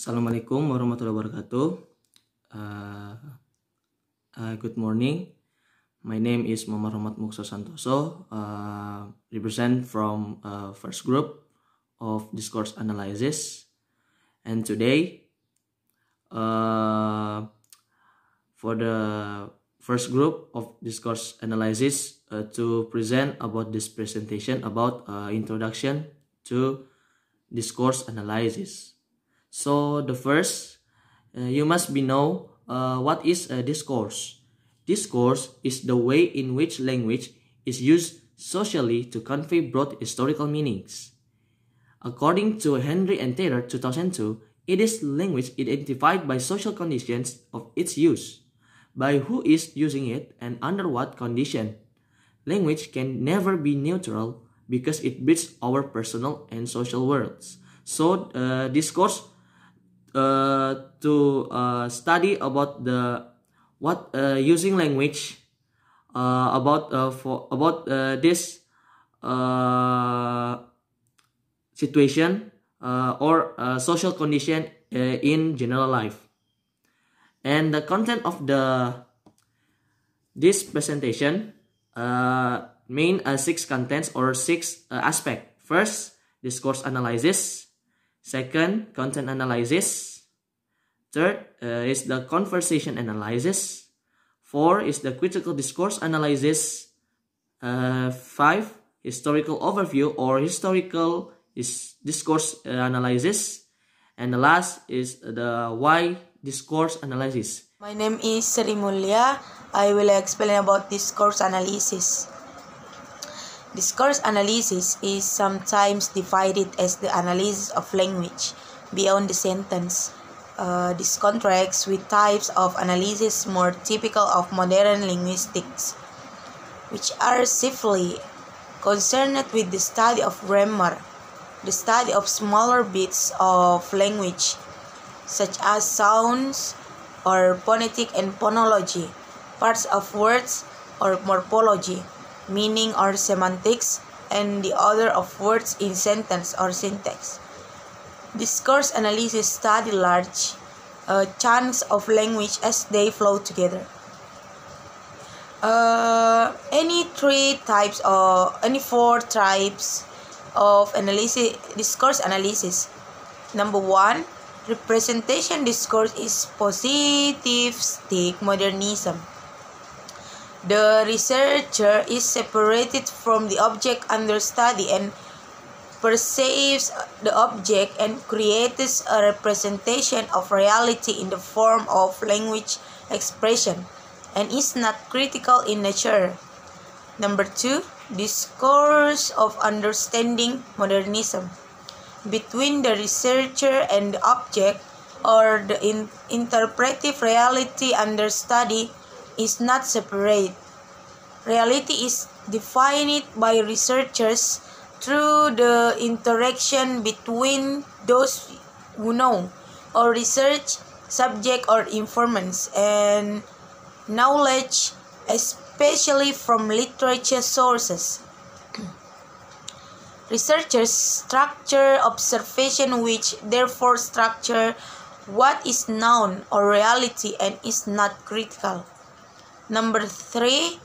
Assalamualaikum warahmatullahi wabarakatuh. Good morning. My name is Muhammad Rahmat Mukso Santoso, represent from first group of Discourse Analysis. And today, for the first group of Discourse Analysis to present about this presentation about introduction to Discourse Analysis. So the first, you must know what is a discourse. Discourse is the way in which language is used socially to convey broad historical meanings. According to Henry and Taylor 2002, it is language identified by social conditions of its use, by who is using it and under what condition. Language can never be neutral because it bridges our personal and social worlds. So discourse to study about the using language about this situation or social condition in general life. And the content of this presentation main 6 contents or 6 aspects. First, discourse analysis. Second, content analysis. Third is the conversation analysis. 4 is the critical discourse analysis. 5, historical overview or historical discourse analysis. And the last is the why discourse analysis. My name is Sri Mulya. I will explain about discourse analysis. Discourse analysis is sometimes divided as the analysis of language beyond the sentence. This contrasts with types of analysis more typical of modern linguistics, which are chiefly concerned with the study of grammar, the study of smaller bits of language, such as sounds or phonetic and phonology, parts of words or morphology, meaning or semantics, and the order of words in sentence or syntax. Discourse analysis study large chunks of language as they flow together. Any 4 types of discourse analysis. Number 1, representation discourse is positivistic modernism. The researcher is separated from the object under study and perceives the object and creates a representation of reality in the form of language expression and is not critical in nature. Number 2, discourse of understanding modernism. Between the researcher and the object or the interpretive reality under study is not separate. Reality is defined by researchers through the interaction between those who know or research, subject or informants, and knowledge, especially from literature sources. Researchers structure observation, which therefore structure what is known or reality and is not critical. Number 3,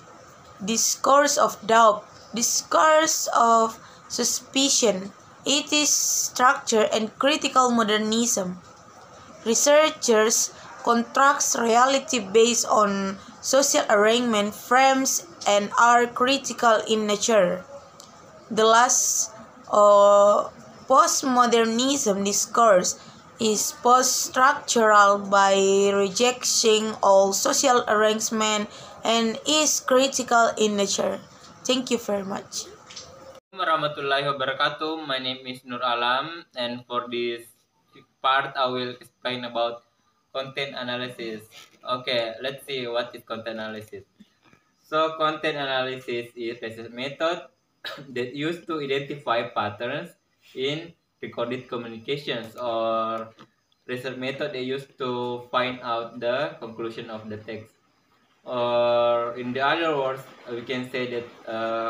discourse of doubt, discourse of suspicion. It is structure and critical modernism. Researchers construct reality based on social arrangement frames and are critical in nature. The last postmodernism discourse is post-structural by rejecting all social arrangement and is critical in nature. Thank you very much. Warahmatullahi wabarakatuh. My name is Nur Alam, and for this part I will explain about content analysis. Okay, let's see what is content analysis. So content analysis is a method that used to identify patterns in recorded communications, or research method they used to find out the conclusion of the text. Or in the other words, we can say that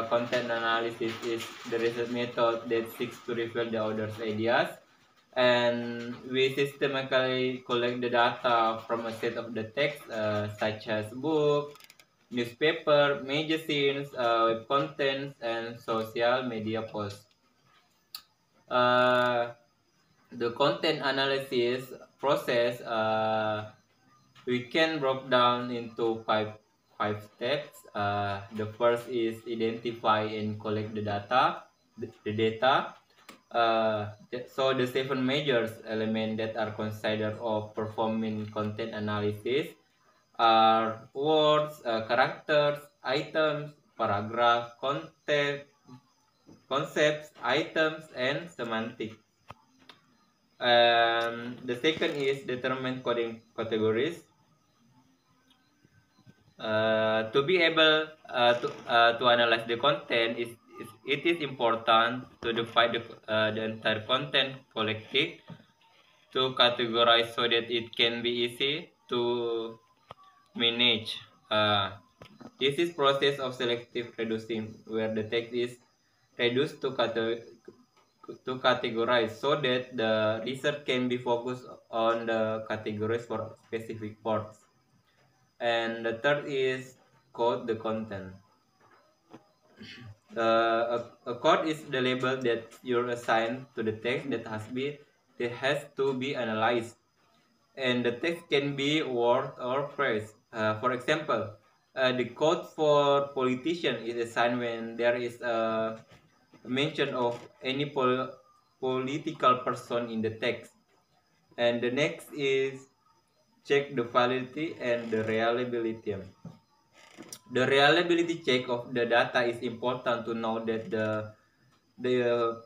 content analysis is the research method that seeks to reveal the author's ideas and we systematically collect the data from a set of the text such as book, newspaper, magazines, web contents, and social media posts. The content analysis process we can break down into five steps. The first is identify and collect the data. The data. So the 7 major elements that are considered of performing content analysis are words, characters, items, paragraph, content, concepts, items, and semantics. The second is determine coding categories. To be able to analyze the content, it is important to divide the entire content collected to categorize so that it can be easy to manage. This is process of selective reducing, where the text is reduced to categorize so that the research can be focused on the categories for specific words. And the third is code the content. A code is the label that you're assigned to the text that has to be analyzed, and the text can be word or phrase. For example, the code for politician is assigned when there is a mention of any political person in the text. And the next is check the validity and the reliability. The reliability check of the data is important to know that the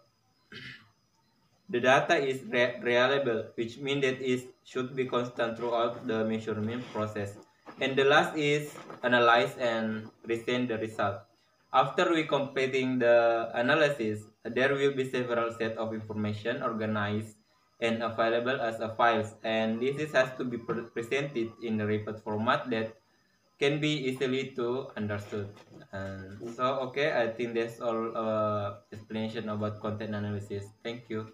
data is reliable, which means that it should be constant throughout the measurement process. And the last is analyze and present the result. After we completing the analysis, there will be several set of information organized and available as a files, and this has to be presented in a report format that can be easily to understood. And so, okay, I think that's all explanation about content analysis. Thank you.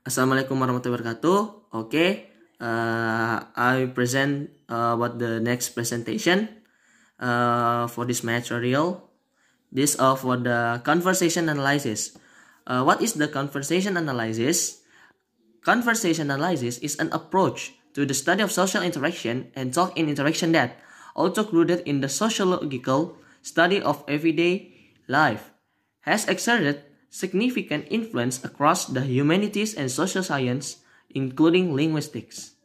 Assalamualaikum warahmatullahi wabarakatuh. Okay, I present about the next presentation for this material. This for the conversation analysis. What is the conversation analysis? Conversation analysis is an approach to the study of social interaction and talk in interaction that, also included in the sociological study of everyday life, has exerted significant influence across the humanities and social science, including linguistics.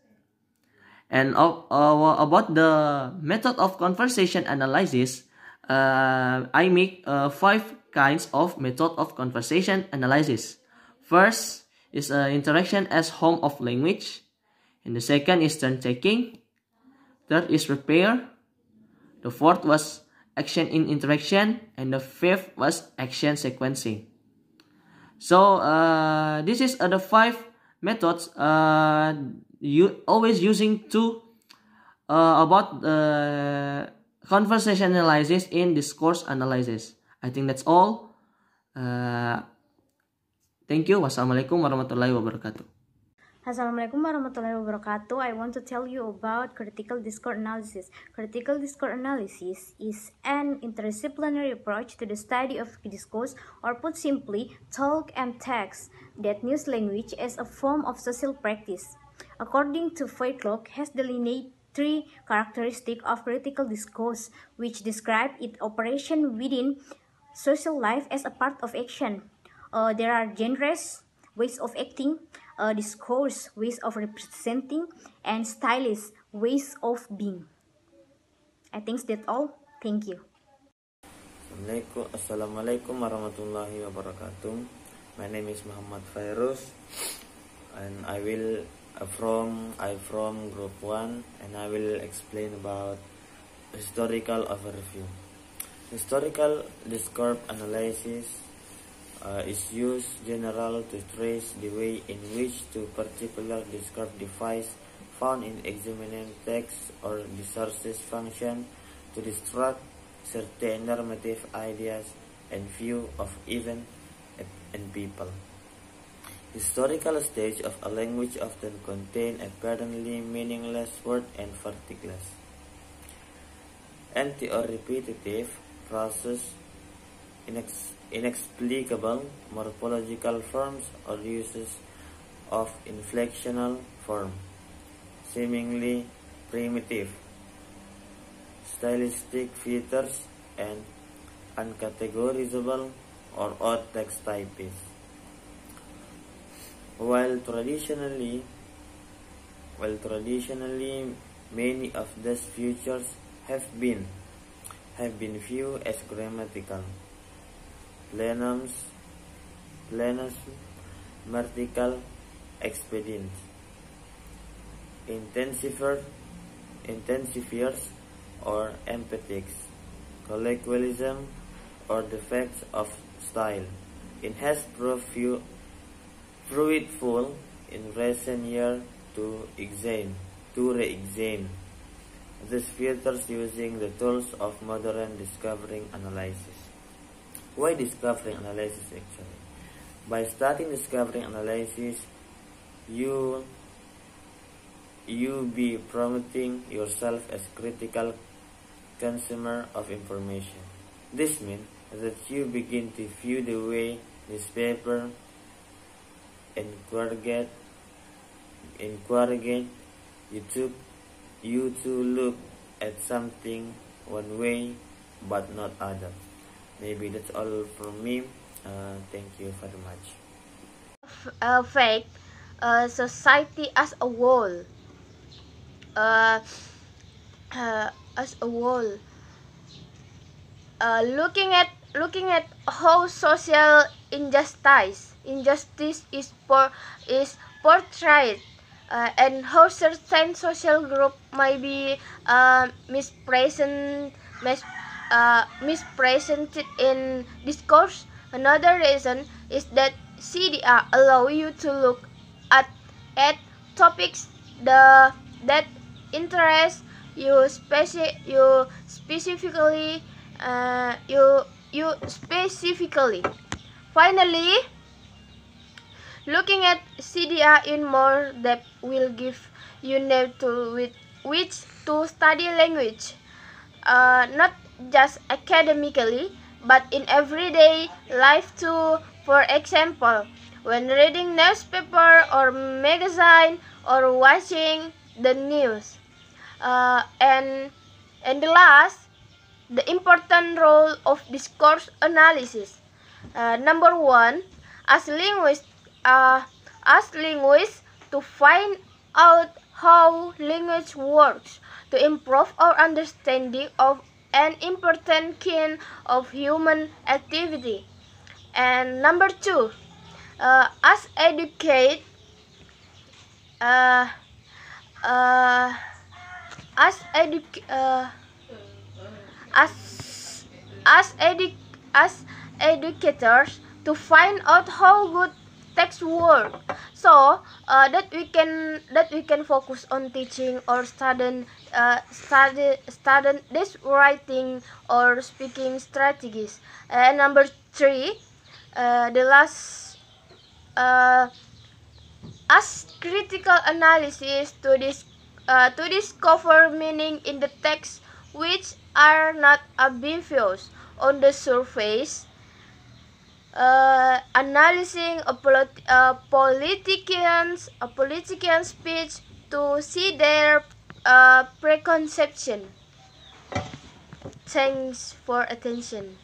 And about the method of conversation analysis, I make 5 kinds of method of conversation analysis. First is interaction as home of language, and the second is turn taking. Third is repair. The fourth was action in interaction, and the fifth was action sequencing. So this is the 5 methods you always using to about conversation analysis in discourse analysis. I think that's all. Thank you. Wassalamualaikum warahmatullahi wabarakatuh. Assalamualaikum warahmatullahi wabarakatuh. I want to tell you about critical discourse analysis. Critical discourse analysis is an interdisciplinary approach to the study of discourse, or put simply, talk and text, that use language as a form of social practice. According to Feuchtlock, has delineated 3 characteristics of critical discourse, which describe its operation within social life as a part of action. There are genres, ways of acting, discourse, ways of representing, and stylists, ways of being. I think that's all. Thank you. Assalamualaikum warahmatullahi wabarakatuh. My name is Muhammad Fairuz, and I from group 1, and I will explain about historical overview. Historical discourse analysis is used general to trace the way in which two particular discourse device found in examining text or the sources function to destruct certain normative ideas and view of events and people. Historical stage of a language often contain apparently meaningless word and particles. Empty or repetitive process, inexplicable morphological forms or uses of inflectional form, seemingly primitive, stylistic features, and uncategorizable or odd text types. While traditionally many of these features have been viewed as grammatical, plenus, vertical expedients, intensifiers or emphatics, colloquialism or defects of style. It has proved fruitful in recent years to re-examine these features using the tools of modern discovery analysis. Why discovery analysis actually? By studying discovery analysis, you be promoting yourself as critical consumer of information. This means that you begin to view the way newspaper encourage you to look at something one way but not other. Maybe that's all from me. Thank you very much. Fact, society as a whole, uh, as a whole, looking at how social injustice is portrayed, and how certain social group might be mispresented in discourse. Another reason is that CDR allow you to look at topics that interest you specifically. Finally, looking at CDR in more depth will give you know to with which to study language, not just academically, but in everyday life too. For example, when reading newspaper or magazine or watching the news, and the last, the important role of discourse analysis. Number one, as linguists, to find out how language works, to improve our understanding of an important kind of human activity. And number two, as educate, uh, uh, as educate. As educators, to find out how good text work, so that we can focus on teaching or student this writing or speaking strategies. And number three, the last, as critical analysis to discover meaning in the text which are not obvious on the surface. Analyzing a politician's speech to see their preconception. Thanks for attention.